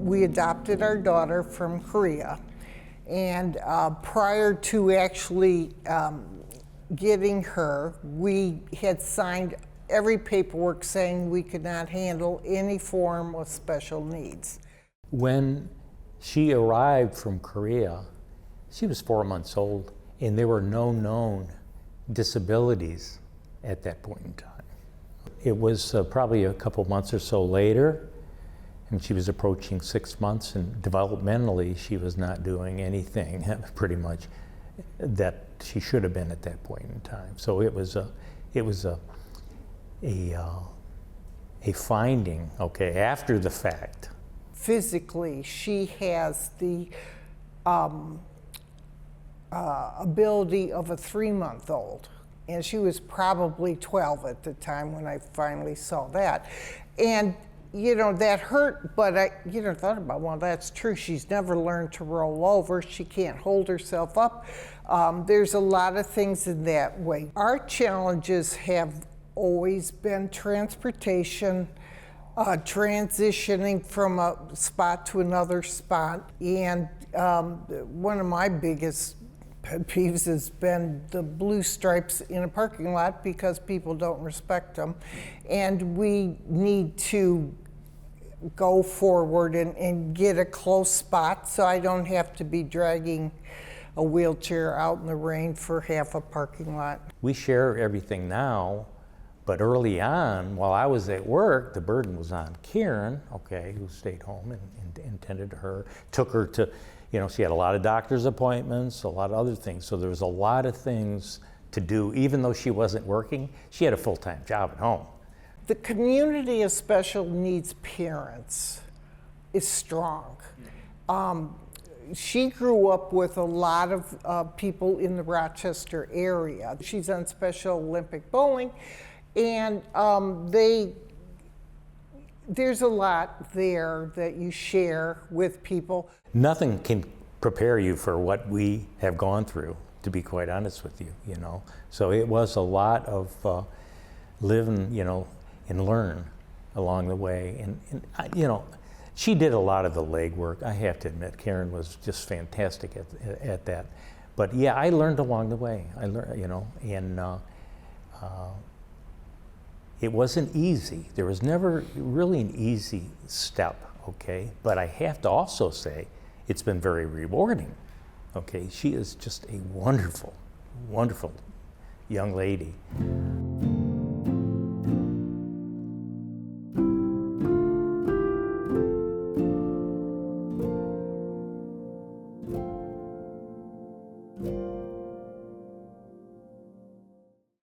we adopted our daughter from Korea. And prior to actually getting her, we had signed every paperwork saying we could not handle any form of special needs. When she arrived from Korea, she was 4 months old, and there were no known disabilities at that point in time. It was probably a couple months or so later, and she was approaching 6 months, and developmentally she was not doing anything pretty much that she should have been at that point in time. So it was a finding, okay, after the fact. Physically, she has the ability of a 3-month-old. And she was probably 12 at the time when I finally saw that. And, that hurt, but I, thought about, well, that's true. She's never learned to roll over. She can't hold herself up. There's a lot of things in that way. Our challenges have always been transportation, transitioning from a spot to another spot. And one of my biggest pet peeves has been the blue stripes in a parking lot because people don't respect them. And we need to go forward and get a close spot so I don't have to be dragging a wheelchair out in the rain for half a parking lot. We share everything now, but early on, while I was at work, the burden was on Karen, okay, who stayed home and tended to her, took her to, she had a lot of doctor's appointments, a lot of other things. So there was a lot of things to do. Even though she wasn't working, she had a full-time job at home. The community of special needs parents is strong. She grew up with a lot of people in the Rochester area. She's on Special Olympic bowling, and there's a lot there that you share with people. Nothing can prepare you for what we have gone through, to be quite honest with you, So it was a lot of live and learn along the way. And she did a lot of the legwork. I have to admit, Karen was just fantastic at that. But yeah, I learned along the way. I learned, and it wasn't easy. There was never really an easy step, okay? But I have to also say, it's been very rewarding, okay? She is just a wonderful, wonderful young lady.